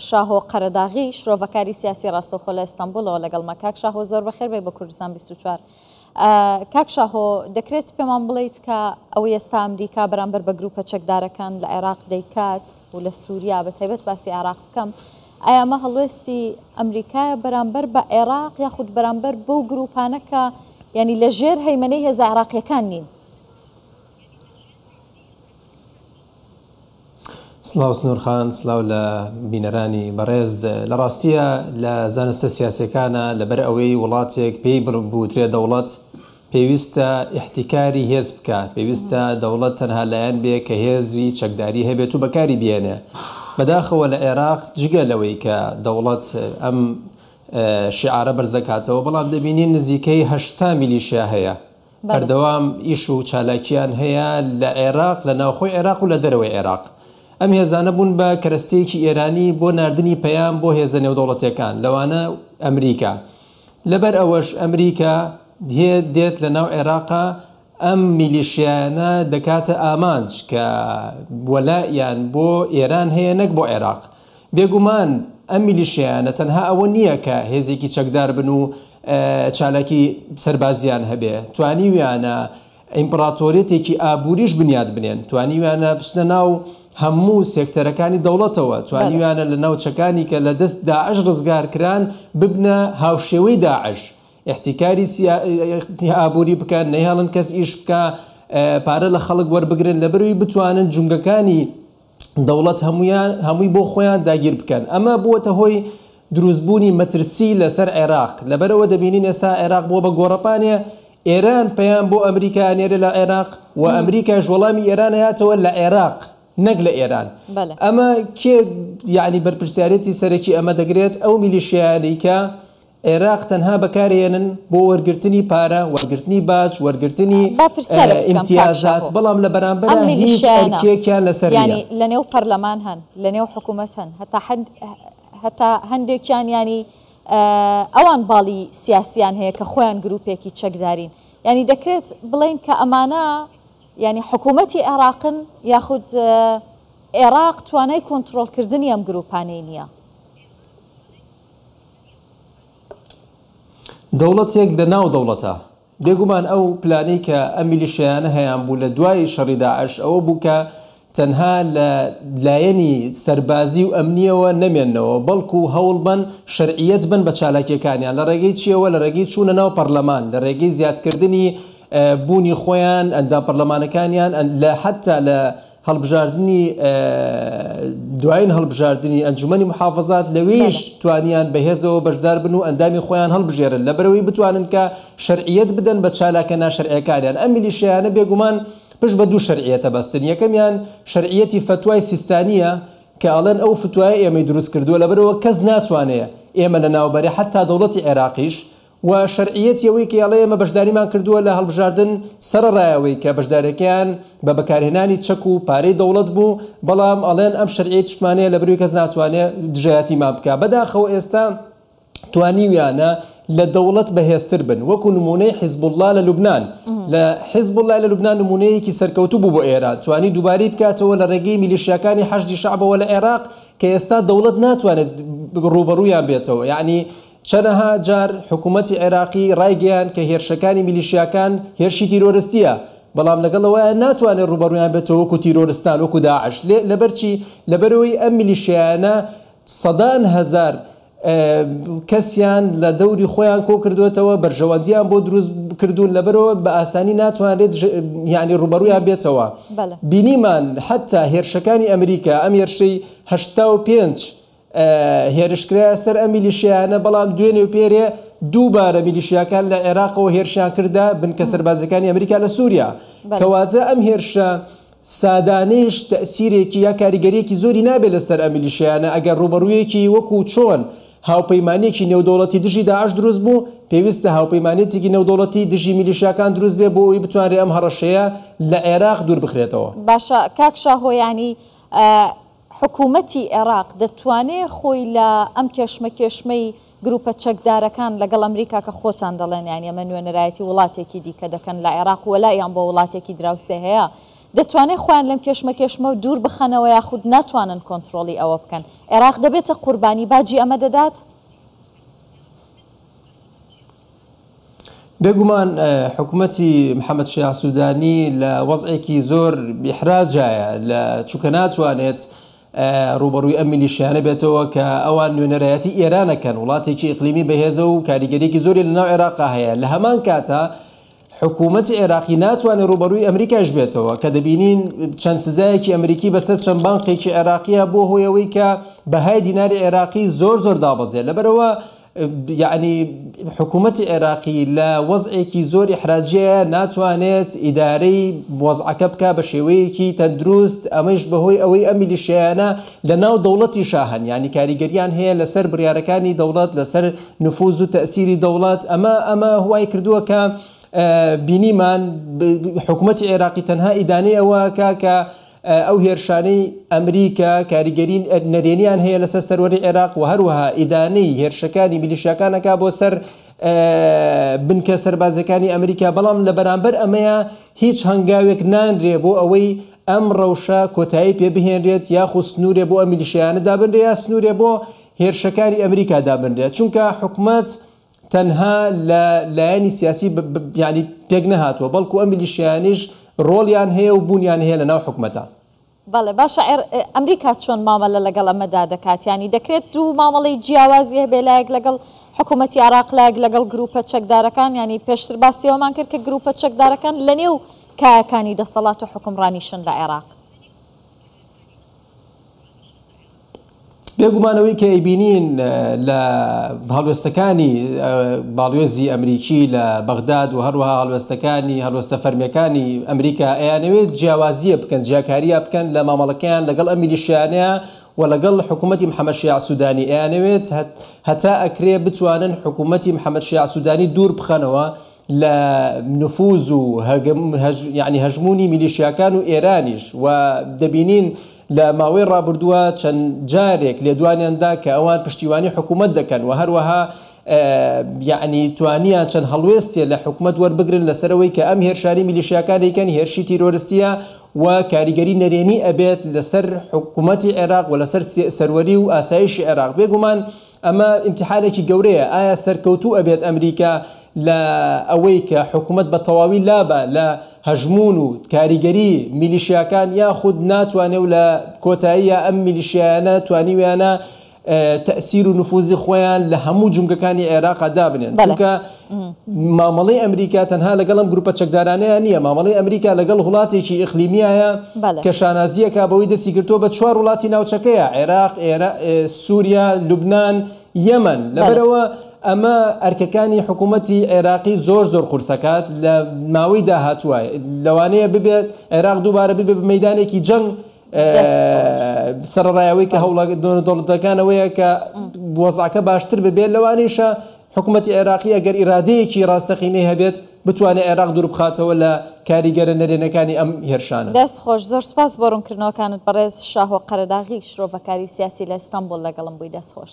شاهۆ قەرەداغی شرۆڤەکاری سیاسی ڕاستەوخۆ لە ئەستەمبولەوە لەگەڵمە. کاک شاهۆ زۆر بەخێر بێ بە کوردستان 24. کاک شاهۆ دەکرێت پێمان بڵێیت کە ئەوەی ئێستا ئەمریکا بەرامبەر بە گروپە چەکدارەکان لە عێراق دەیکات و لە سووریا بە تایبەت باسی عێراق بکەم، ئایا ئەمە هەڵوێستی ئەمریکایە بەرامبەر بە عێراق یاخود بەرامبەر بەو گروپانە کە ینی لە ژێر هەیمەنەی هێزە عێراقیەکان نین؟ سلااو سنوورخان، سلااو لە بینەرانی بەڕێز. لە ڕاستیە لە زانستە سیاسەکانە لەبەر ئەوەی وڵاتێک پێی بووترێ دەوڵەت پێویستە احتیکاری هێز بکە، پێویستە دەوڵەت تەنها لایەن بێ کە هێزوی چەکداری هەبێت و بەکاری بێنێ. بەداخەوە لە عێراق جگە لەوەی کە دەوڵەت ئەم شیعارە بەرزەکاتەوە، بەڵام دەبینین نزیکەی 80 میلیشیا هەیە، بەردەوام ئیش و چالاکیان هەیە لە عێراق، لە ناوخۆی عێراق و لە دەرەوەی عێراق. ئەم هێزانە بوون بە کەرەستەیەکی ئێرانی بۆ ناردنی پەیام بۆ هێزە نێودەوڵەتیەکان، لەوانە ئەمریکا. لەبەر ئەوەش ئەمریکا دێت لە ناو عێراقا ئەم میلیشیانە دەکاتە ئامانج کە وەلایان بۆ ئێران هەیە نەک بۆ عێراق. بێگومان ئەم میلیشیانە تەنها ئەوە نییە کە هێزێکی چەکدار بن و چالاکی سەربازیان هەبێ، توانیویانە ئیمپراتۆریەتێکی ئابووریش بنیاد بنێن، توانیویانە بچنە ناو هەموو سێکتەرەکانی دەوڵەتەوە، توانیویانە لە ناوچەکانی کە لە دەست داعش ڕزگار کران ببنە هاوشێوەی داعش، احتیکاری ئابووری بکەن، نەیهێڵن کەس ئیش بکە، پارە لە خەڵک وەربگرن، لەبەرەوەی بتوانن جونگەکانی دەوڵەت هەمووی بۆ خۆیان داگیر بکەن. ئەمە بووەتە هۆی دروستبوونی مەترسی لەسەر عێراق. لەبەرەوە دەبینین ئێستا عێراق بۆ بە گۆڕەپانێ، ئێران پەیام بۆ ئەمریکا ئەنێرە لە عێراق و ئەمریکاش وەڵامی ئێران هاتەوە لە عێراق نەک لە ئێران. ئەمە کێ یعنی بەرپرسیارەتی سەرەکی ئەمە دەگرێت؟ ئەو میلیشیانەی کە عێراق تەنها بەکارهێنن بۆ وەرگرتنی پارە، وەرگرتنی باج، وەرگرتنی ئیمتیازات، بەڵام لە بەرامبەر هیچ ئەرکێکیان لەسەر ینی لە نێو پەرلەمان هەن، لە نێو حکوومەت هەن، هەتا هەندێکیان ینی ئەوان باڵی سیاسیان هەیە کە خۆیان گروپێکی چەکدارین. ینی دەکرێت بڵین کە ئەمانە ینی حکوومەتی عێراقن یاخود عێراق توانای کۆنتڕۆڵکردنی ئەم گروپانەی نییە. دەوڵەتێک لە ناو دەوڵەتە، بێگومان ئەو پلانەی کە ئەم میلیشیانە هەیان بوو لە دوای شەڕی داعش ئەوە بوو کە تەنها لە لایەنی سەربازی و ئەمنیەوە نەمێننەوە، بەڵکو هەوڵ بن شەرعیەت بن بە چالاکیەکانیان لە ڕێگەی چیەوە؟ لە ڕێگەی چوونە ناو پەرلەمان، لە ڕێگەی زیادکردنی بوونی خۆیان ئەندام پەرلەمانەکانیان، لە حتا لە هەڵبژاردننی دوایین هەڵبژاردننی ئەنجومەنی محافظات لەوێش توانیان بەهێزەوە بەشدار بن و ئەندامی خۆیان هەڵبژێرن لەبەرەوەی بتوانن کە شەرعیەت بدەن بە چالاکە ناشەرعیەکانیان. ئەم میلیشیانە بێگومان پشت بە دوو شەرعیەتە بەستن. یەکەمیان شەرعیەتی فتوای سیستانیە کە ئەڵێن ئەو فتوایە ئێمەی دروست کردووە، لەبەرەوە کەس ناتوانێت ئێمە لە ناوبەری حتا دەوڵەتی عێراقیش، و شەرعیەتیەوەی کە ئەڵێ ئێمە بەشداریمان کردووە لە هەڵبژاردن سەرڕایەوەی کە بەشدارەکەیان بە بەکارهێنانی چەک و پارەی دەوڵەت بوو، بەڵام ئەڵێن ئەم شەرعیەت شتمانەیە لەبەرەوەی کەس ناتوانێت دژایەتیمان بکە. بەداخەوە ئێستا توانیویانە لە دەوڵەت بەهێزتر بن، وەکو نمونەی حیزب الله لە لوبنان. لە حیزب الله لە لوبنان نمونەیەکی سەرکەوتوو بوو بۆ ئێران، توانی دووبارەی بکاتەوە لە ڕێگەی میلیشیاکانی حەشدی شەعبەوە لە عێراق کە ئێستا دەوڵەت ناتوانێت ڕوبەڕوویان بێتەوە. یعنی چەنەها جار حکوومەتی عێراقی ڕایگەیان کە هێرشەکانی میلیشیاکان هێرشی تیرۆریستیە، بەڵام لەگەڵەوەیان ناتوانێت ڕوبەڕوویان بێتەوە وەکو تیرۆریستان وەکو داعش. لەبەرچی؟ لەبەرەوەی ئەم میلیشیانە سەدان هەزار کەسیان لە دەوری خۆیان کۆ کردوێتەوە، بەرژەوەندیان بۆ دروست کردوون، لەبەرەوە بە ئاسانی ناتوانێت یعنی ڕوبەڕوویان بێتەوە. بینیمان حتا هێرشەکانی ئەمریکا ئەم هێرشەی 85 هێرشکرا سەر ئەم میلیشیانە، بەڵام دوێنێ و پێرێ دووبارە میلیشیاکان لە عێراقەوە هێرشیان کردا بنکە سەربازەکانی ئەمریکا لە سووریا، کەواتە ئەم هێرشە سادانەیش تەسیرێکی یا کاریگەریەکی زۆری نابێت لەسەر ئەم میلیشیانە ئەگەر ڕوبەڕوویەکی وەکو چۆن هاوپەیمانێکی نێودەوڵەتی دژی داعش دروست بوو، پێویستە هاوپەیمانێتێکی نێودەوڵەتی دژی میلیشیاکان دروست بێ بۆ ئەوی بتوانێت ئەم هەڕەشەیە لە عێراق دوور بخرێتەوە. باشە کاک شاهۆ، ینی حکوومەتی عێراق دەتوانێت خۆی لە ئەم کێشمەی گروپە چەکدارەکان لەگەڵ ئەمریکا کە خۆتان دەڵێن یانی ئەمە نوێنەرایەتی وڵاتێکی دیکە دەکەن لە عێراق وەلایان بۆ وڵاتێکی دراوسێ هەیە، دەتوانێت خۆیان لەم کێشمە و دوور بخەنەوە یاخود ناتوانن کۆنتترۆلی ئەوە بکەن. عێراق دەبێتە قوربانی باجی ئەمە دەدات؟ بێگومان حکوومەتی محەممەد شیع سوودانی لە وەزعێکی زۆر ئیحراجایە لە چووکە ناتوانێت ڕوبەڕووی ئەم میلیشیانە بێتەوە کە ئەوان نوێنەرایەتی ئێرانەکەن وڵاتێکی ئیقلیمی بەهێزە و کاریگەریەکی زۆری لەناو عێراقا هەیە. لە هەمان کاتە حکوومەتی عێراقی ناتوانێت ڕوبەڕووی ئەمریکاش بێتەوە کە دەبینین چەند سزایەکی ئەمریکی بەسەر چەند بانقێکی عێراقیە بۆ هۆیەوەی کە بەهای دیناری عێراقی زۆر دابەزێت. لەبەرەوە یعنی حکوومەتی عێراقی لە وەزعێکی زۆر ئیحراجیە ناتوانێت ئیدارەی وەزعەکە بکە بە شێوەیەکی تەندروست، ئەمەش بەهۆی ئەوەی ئەم میلیشیانە لە ناو دەوڵەتی شاهن، یعنی کاریگەریان هەیە لەسەر بڕیارەکانی دەوڵەت، لەسەر نفوذ و تەسیری دەوڵەت. ئەمە هوای کردووە کە بینیمان حکوومەتی عێراقی تەنها ئیدانەی ئەوەکە کە ئەو هێرشانەی ئەمریکا کاریگەری نەرێنیان هەیە لەسەر سەروەری عێراق و هەروەها ئیدانەی هێرشەکانی میلیشیاکانەکە بۆ سەر بنکە سەربازەکانی ئەمریکا. بەڵام لە بەرامبەر ئەمەیە هیچ هەنگاوێک نانرێ بۆ ئەوەی ئەم ڕەوشە کۆتایی پێ بهێنرێت یاخود سنوورێ بۆ ئەم میلیشیانە دابنرێت یا سنوورێ بۆ هێرشەکانی ئەمریکا دابنرێت، چونکە حکوومەت تەنها لە لایەنی سیاسی یعنی پێک نەهاتووە، بەڵکو ئەم میلیشیانیش ڕۆڵیان هەیە و بوونیان هەیە لە ناو حکوومەتە. بەڵێ باشە، ئەمریکا چۆن مامەلە لەگەڵ ئەمەدا دەکات؟ ینی دەکرێت دوو مامەڵی جیاوازی هەبێ لایەک لەگەڵ حکوومەتی عێراق لایەک لەگەڵ گروپە چەکدارەکان، ینی پێشتر باسیەوەمان کرد کە گروپە چەکدارەکان لە نێو کایەکانی دەسەڵات و حکومڕانیشن لە عێراق. بێگومانەوەی کە ئەیبینین لە هەڵوێستەکانی باڵوێزی ئەمریکی لە بەغداد و هەروەها هەڵوێستە فەرمیەکانی ئەمریکا ئەیانەوێت جیاوازیە بکەن، جیاکاریە بکەن لە مامەڵەکەیان لەگەڵ ئەم میلیشیانەیە و لەگەڵ حکوومەتی محەممەد شیع سوودانی. ئەیانەوێت هەتا ئەکرێ بتوانن حکوومەتی محەممەد شیع سوودانی دوور بخەنەوە لە نفوذ و یعنی هەژمونی میلیشیاکان و ئێرانیش. و دەبینین لە ماوەی ڕابردووە چەند جارێک لێدوانیاندا کە ئەوان پشتیوانی حکوومەت دەکەن و هەروەها یعنی توانیان چەند هەڵوێستێ لە حکوومەت وەربگرن لەسەرەوەی کە ئەم هێرشانی میلیشیاکانێکن هێرشی تیرۆریستیە و کاریگەری نەرێنی ئەبێت لەسەر حکوومەتی عێراق و لەسەر سەروەری و ئاسایشی عێراق. بێگومان ئەمە ئیمتیحانێکی گەورەیە. ئایا سەرکەوتوو ئەبێت ئەمریکا لە ئەوەی کە حکوومەت بە تەواوی لابە لە هەژمون و کاریگەری میلیشیاکان، یاخود ناتوانێت و لە کۆتاییە ئەم میلیشیانە توانیویانە تەسیر و نفوذی خۆیان لە هەموو جونگەکانی عێراقا دابنێن. چونکە مامەڵەی ئەمریکا تەنها لەگەڵ ئەم گروپە چەکدارانەیە نییە، مامەڵەی ئەمریکا لەگەڵ وڵاتێکی ئیقلیمیایە کە شانازیەکە بەوەی دەستی کردووە بە 4 وڵاتی ناوچەکەیە: عێراق، سووریا، لوبنان، یەمەن. لەبەرەوە ئەمە ئەرکەکانی حکوومەتی عێراقی زۆر قورسەکات لە ماوەی داهاتووە. لەوانەیە ببێت عێراق دووبارە ببێت بە مەیدانێکی جەنگ سەرڕایەوەی کە هەوڵە دەوڵەتەکانەوەیە کە وەزعەکە باشتر ببێت. لەوانەیشە حکوومەتی عێراقی ئەگەر ئیرادەیەکی ڕاستەقینەی هەبێت بتوانێت عێراق دوور بخاتەوە لە کاریگەرە نەرێنەکانی ئەم هێرشانە. دەست خۆش، زۆر سپاس بۆ ڕوونکردنەوەکانت بەڕێز شاهۆ قەرەداغی، شرۆڤەکاری سیاسی لە ئیستانبول لەگەڵم بووی. دەست خۆش.